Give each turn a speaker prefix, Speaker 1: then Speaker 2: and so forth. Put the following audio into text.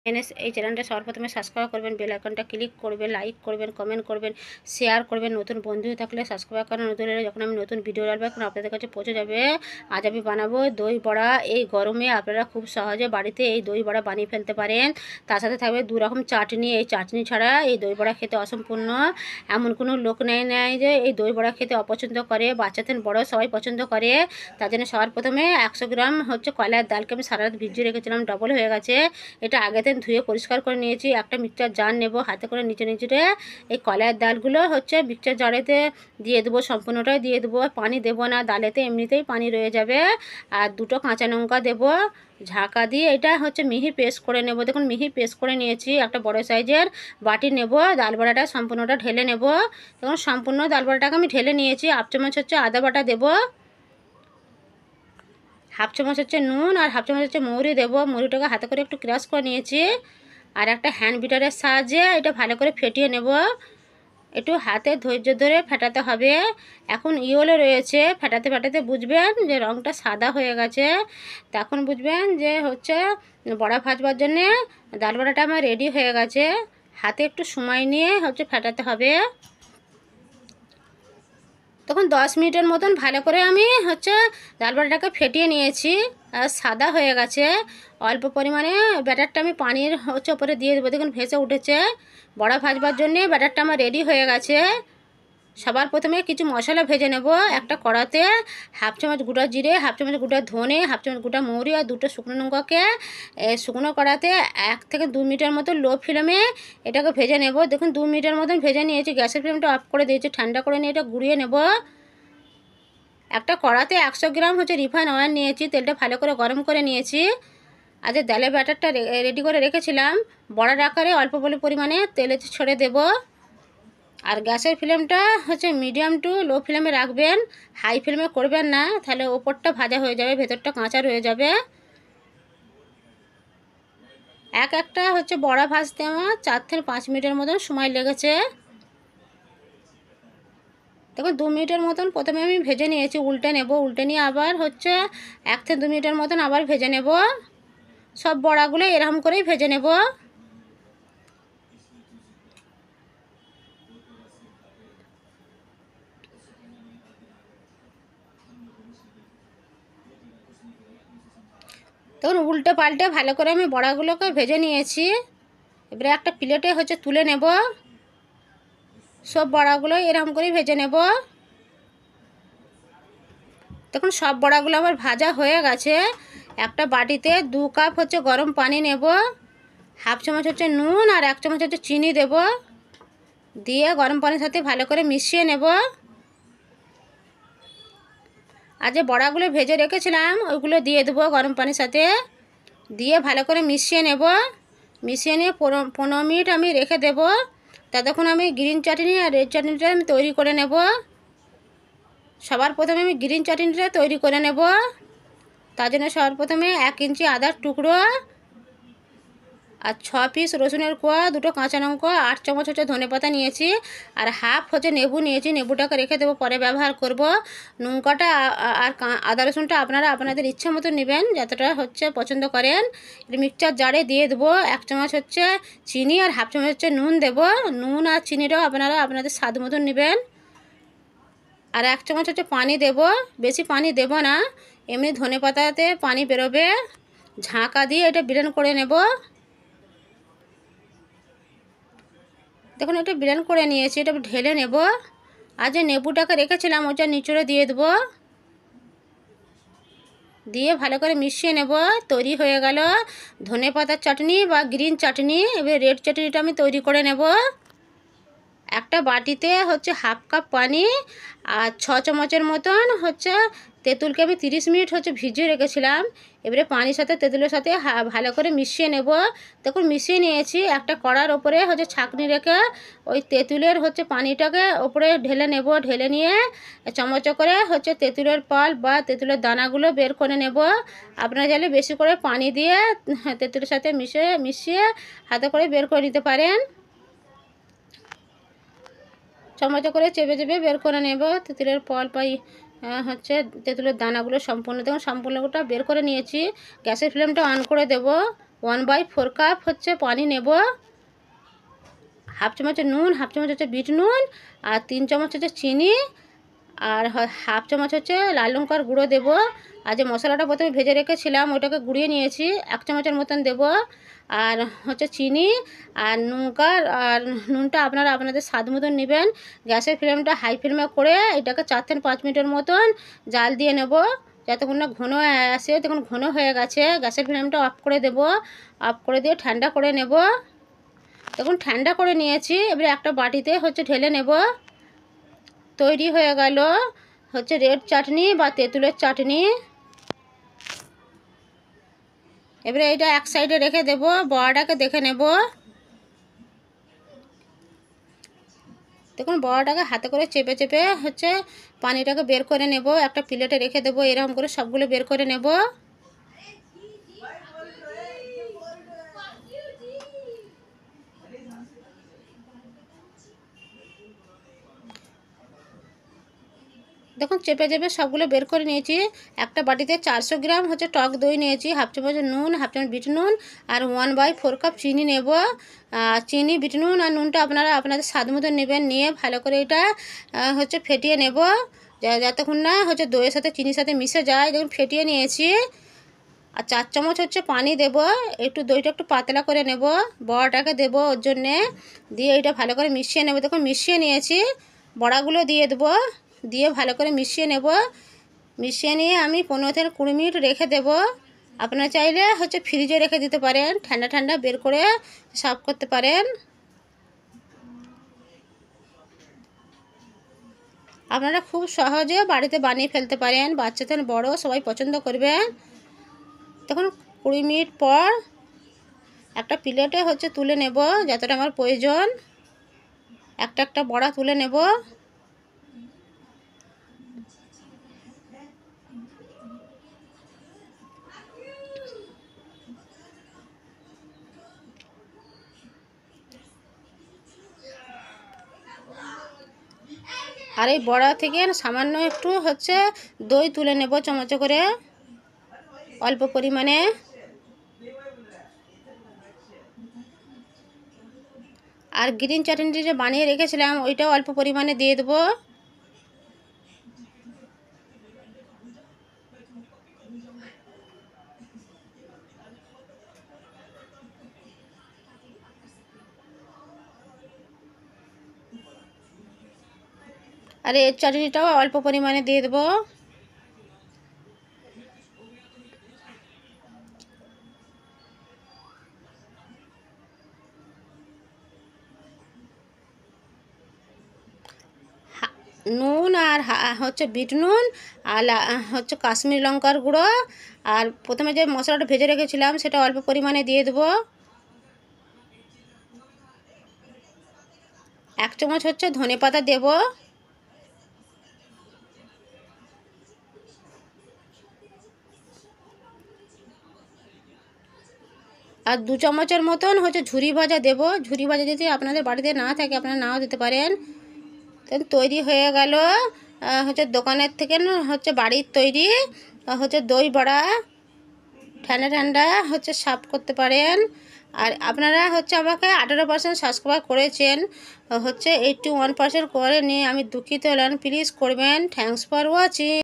Speaker 1: এই চ্যানেলটা সর্বপ্রথমে সাবস্ক্রাইব করবেন, বেল আইকনটা ক্লিক করবেন, লাইক করবেন, কমেন্ট করবেন, শেয়ার করবেন। নতুন বন্ধু থাকলে সাবস্ক্রাইব করেন, নতুন এলে যখন আমি নতুন ভিডিও আসবো এখন আপনাদের কাছে পৌঁছে যাবে। আজ আমি বানাবো দই বড়া। এই গরমে আপনারা খুব সহজে বাড়িতে এই দই বড়া বানিয়ে ফেলতে পারেন। তার সাথে থাকবে দু রকম চাটনি। এই চাটনি ছাড়া এই দই বড়া খেতে অসম্পূর্ণ। এমন কোনো লোক নেই যে এই দই বড়া খেতে অপছন্দ করে। বাচ্চা থেকে বড় সবাই পছন্দ করে। তার জন্য সবার প্রথমে 100 গ্রাম কয়লার ডালকে আমি সারা রাত ভিজিয়ে রেখেছিলাম, ডবল হয়ে গেছে। এটা আগে থেকে ধুয়ে পরিষ্কার করে নিয়েছি। একটা মিক্সচার জার নেব, হাতে করে নিচে এই কলার ডালগুলো মিক্সচার জারেতে দিয়ে দেবো, সম্পূর্ণটাই দিয়ে দেবো। পানি দেবো না, ডালেতে এমনিতেই পানি রয়ে যাবে। আর দুটো কাঁচা লঙ্কা দেবো, ঝাঁকা দিয়ে এটা মিহি পেস্ট করে নেব। দেখুন মিহি পেস্ট করে নিয়েছি। একটা বড় সাইজের বাটি নেব, ডাল বড়াটা সম্পূর্ণটা ঢেলে নেব। দেখুন সম্পূর্ণ ডাল বড়াটাকে আমি ঢেলে নিয়েছি। 1/2 চামচ আদা বাটা দেবো, 1/2 চামচ নুন, আর 1/2 চামচ মৌরি দেবো। মৌরিটাকে হাতে করে একটু ক্রাশ করে নিয়েছি। আর একটা হ্যান্ড বিটারের সাহায্যে এটা ভালো করে ফেটিয়ে নেব। একটু হাতে ধৈর্য ধরে ফেটাতে হবে। এখন ইয়েলো রয়েছে, ফেটাতে ফেটাতে বুঝবেন যে রঙটা সাদা হয়ে গেছে। তখন বুঝবেন যে বড়া ভাজবার জন্যে ডাল বড়াটা আমার রেডি হয়ে গেছে। হাতে একটু সময় নিয়ে ফেটাতে হবে। তখন 10 মিনিটের মতন ভালো করে আমি ডাল বড়াটাকে ফেটিয়ে নিয়েছি। আর সাদা হয়ে গেছে। অল্প পরিমাণে ব্যাটারটা আমি পানির ওপরে দিয়ে দেবো। দেখুন ভেসে উঠেছে। বড়া ভাজবার জন্যে ব্যাটারটা আমার রেডি হয়ে গেছে। সবার প্রথমে কিছু মশলা ভেজে নেব। একটা কড়াতে 1/2 চামচ গোটা জিরে, 1/2 চামচ গোটা ধনে, 1/2 চামচ গোটা মৌরি আর দুটো শুকনো লঙ্কাকে শুকনো কড়াতে 1 থেকে 2 মিনিটের মতো লো ফ্লেমে এটাকে ভেজে নেব। দেখুন 2 মিনিটের মতন ভেজে নিয়েছি। গ্যাসের ফ্লেমটা অফ করে দিয়েছি, ঠান্ডা করে নিয়ে এটা গুঁড়িয়ে নেব। একটা কড়াতে 100 গ্রাম রিফাইন অয়েল নিয়েছি, তেলটা ভালো করে গরম করে নিয়েছি। আর যে ডালের ব্যাটারটা রেডি করে রেখেছিলাম বড়ার আকারে অল্প পরিমাণে তেলে ছড়ে দেব। আর গ্যাসের ফ্লেমটা মিডিয়াম টু লো ফ্লেমে রাখবেন, হাই ফ্লেমে করবেন না, তাহলে ওপরটা ভাজা হয়ে যাবে, ভেতরটা কাঁচা রয়ে যাবে। একটা বড়া ভাজতে আমার 4 থেকে 5 মিনিটের মতন সময় লেগেছে। দেখুন 2 মিনিটের মতন প্রথমে আমি ভেজে নিয়েছি। উল্টে নেব, উল্টে নিয়ে আবার 1 থেকে 2 মিনিটের মতন আবার ভেজে নেব। সব বড়াগুলো এরকম করেই ভেজে নেব। তখন উল্টে পাল্টে ভালো করে আমি বড়াগুলোকে ভেজে নিয়েছি। এবারে একটা প্লেটে তুলে নেব। সব বড়াগুলো এরকম করেই ভেজে নেব। দেখুন সব বড়াগুলো আমার ভাজা হয়ে গেছে। একটা বাটিতে 2 কাপ গরম পানি নেব, 1/2 চামচ নুন আর 1 চামচ চিনি দেব, দিয়ে গরম পানির সাথে ভালো করে মিশিয়ে নেব। আর যে বড়াগুলো ভেজে রেখেছিলাম ওইগুলো দিয়ে দেবো গরম পানির সাথে, দিয়ে ভালো করে মিশিয়ে নেব। মিশিয়ে নিয়ে 15 মিনিট আমি রেখে দেব। ততক্ষণ আমি গ্রিন চাটনি আর রেড চাটনিটা আমি তৈরি করে নেব। সবার প্রথমে আমি গ্রিন চাটনিটা তৈরি করে নেব। তার জন্য সবার প্রথমে 1 ইঞ্চি আদার টুকরো আর 6 পিস রসুনের কোয়া, দুটো কাঁচা লঙ্কা, 8 চামচ ধনেপাতা নিয়েছি, আর হাফ নেবু নিয়েছি। নেবুটাকে রেখে দেবো, পরে ব্যবহার করব। লঙ্কাটা আর আদা রসুনটা আপনারা আপনাদের ইচ্ছা মতো নেবেন, যতটা পছন্দ করেন। মিক্সচার জারে দিয়ে দেবো। 1 চামচ চিনি আর 1/2 চামচ নুন দেব। নুন আর চিনিটাও আপনারা আপনাদের স্বাদ মতন নেবেন। আর 1 চামচ পানি দেব। বেশি পানি দেব না, এমনি ধনেপাতাতে পানি বেরোবে। ঝাঁকা দিয়ে এটা ব্লেন্ড করে নেব। দেখুন এটা ব্লেন্ড করে নিয়েছি, এটা ঢেলে নেব। আর যে নেবুটাকে রেখেছিলাম ওটা নিচড়ে দিয়ে দেবো, দিয়ে ভালো করে মিশিয়ে নেব। তৈরি হয়ে গেল ধনেপাতার চাটনি বা গ্রিন চাটনি। এবার রেড চাটনিটা আমি তৈরি করে নেব। একটা বাটিতে 1/2 কাপ পানি আর 6 চামচের মতন তেঁতুলকে আমি 30 মিনিট ভিজিয়ে রেখেছিলাম। এবারে পানির সাথে তেঁতুলের সাথে ভালো করে মিশিয়ে নেব। দেখুন মিশিয়ে নিয়েছি। একটা কড়ার ওপরে ছাঁকনি রেখে ওই তেঁতুলের পানিটাকে ওপরে ঢেলে নেব। ঢেলে নিয়ে চামচ করে তেঁতুলের পাল বা তেঁতুলের দানাগুলো বের করে নেব। আপনারা চাইলে বেশি করে পানি দিয়ে তেঁতুলের সাথে মিশিয়ে হাতে করে বের করে নিতে পারেন। চামচ করে চেপে চেপে বের করে নেব তেঁতুলের ফল পাই তেঁতুলের দানাগুলো সম্পূর্ণটা বের করে নিয়েছি। গ্যাসের ফ্লেমটা অন করে দেব। 1/4 কাপ হচ্ছে পানি নেব, হাফ চামচ নুন, হাফ চামচ হচ্ছে বিট নুন, আর 3 চামচ হচ্ছে চিনি, আর হাফ চামচ হচ্ছে লাল লঙ্কার গুঁড়ো দেব। আর যে মশলাটা প্রথমে ভেজে রেখেছিলাম ওটাকে গুঁড়িয়ে নিয়েছি, 1 চামচের মতন দেব। আর হচ্ছে চিনি আর নুনটা আপনারা আপনাদের স্বাদ মতন নেবেন। গ্যাসের ফ্লেমটা হাই ফ্লেমে করে এটাকে 4 থেকে 5 মিনিটের মতন জাল দিয়ে নেব, যতক্ষণ না ঘন আসে। তখন ঘন হয়ে গেছে, গ্যাসের ফ্লেমটা অফ করে দেব। অফ করে দিয়ে ঠান্ডা করে নেব। দেখুন ঠান্ডা করে নিয়েছি, এবারে একটা বাটিতে হচ্ছে ঢেলে নেব। তৈরি হয়ে গেল হচ্ছে রেড চাটনি বা তেঁতুলের চাটনি। এবারে এটা এক সাইডে রেখে দেব, বড়াটাকে দেখে নেব। দেখুন বড়াটাকে হাতে করে চেপে চেপে হচ্ছে পানিটাকে বের করে নেব, একটা প্লেটে রেখে দেব। এরকম করে সবগুলো বের করে নেব। দেখুন চেপে চেপে সবগুলো বের করে নিয়েছি। একটা বাটিতে 400 গ্রাম হচ্ছে টক দই নিয়েছি, হাফ চামচ নুন, হাফ চামচ বিট নুন, আর 1/4 কাপ চিনি নেব। চিনি, বিট নুন আর নুনটা আপনারা আপনাদের স্বাদ মতো নেবেন। নিয়ে ভালো করে এটা হচ্ছে ফেটিয়ে নেব, যতক্ষণ না হচ্ছে দইয়ের সাথে চিনির সাথে মিশে যায়। দেখুন ফেটিয়ে নিয়েছি। আর 4 চামচ হচ্ছে পানি দেব, একটু দইটা একটু পাতলা করে নেব, বড়াটাকে দেব ওর জন্যে। দিয়ে এটা ভালো করে মিশিয়ে নেব। দেখুন মিশিয়ে নিয়েছি, বড়াগুলো দিয়ে দেবো, দিয়ে ভালো করে মিশিয়ে নেব। মিশিয়ে নিয়ে আমি 15 থেকে 20 মিনিট রেখে দেব। আপনারা চাইলে হচ্ছে ফ্রিজে রেখে দিতে পারেন, ঠান্ডা ঠান্ডা বের করে সার্ভ করতে পারেন। আপনারা খুব সহজে বাড়িতে বানিয়ে ফেলতে পারেন, বাচ্চা থেকে বড় সবাই পছন্দ করবেন। তখন 20 মিনিট পর একটা প্লেটে হচ্ছে তুলে নেব, যতটা আমার প্রয়োজন। একটা একটা বড়া তুলে নেব। আর এই বড়া থেকে সামান্য একটু হচ্ছে দই তুলে নেব চামচে করে, অল্প পরিমাণে। আর গ্রিন চাটনিটি যে বানিয়ে রেখেছিলাম ওইটাও অল্প পরিমাণে দিয়ে দেবো। আর এর চাটনিটাও অল্প পরিমাণে দিয়ে দেবো। নুন আর হচ্ছে বিট নুন আর হচ্ছে কাশ্মীরি লঙ্কার গুঁড়ো, আর প্রথমে যে মশলাটা ভেজে রেখেছিলাম সেটা অল্প পরিমাণে দিয়ে দেবো। 1 চামচ হচ্ছে ধনেপাতা দেব। আর 2 চামচের মতন হচ্ছে ঝুরি ভাজা দেব। ঝুরি ভাজা যদি আপনাদের বাড়িতে না থাকে আপনারা নাও দিতে পারেন। তৈরি হয়ে গেল হচ্ছে দোকানের থেকে হচ্ছে বাড়ির তৈরি হচ্ছে দই বড়া। ঠান্ডা ঠান্ডা হচ্ছে সার্ভ করতে পারেন। আর আপনারা হচ্ছে আমাকে 18% সাবস্ক্রাইব করেছেন, হচ্ছে 81% করে নিয়ে আমি দুঃখিত হলাম। প্লিজ করবেন। Thanks for watching.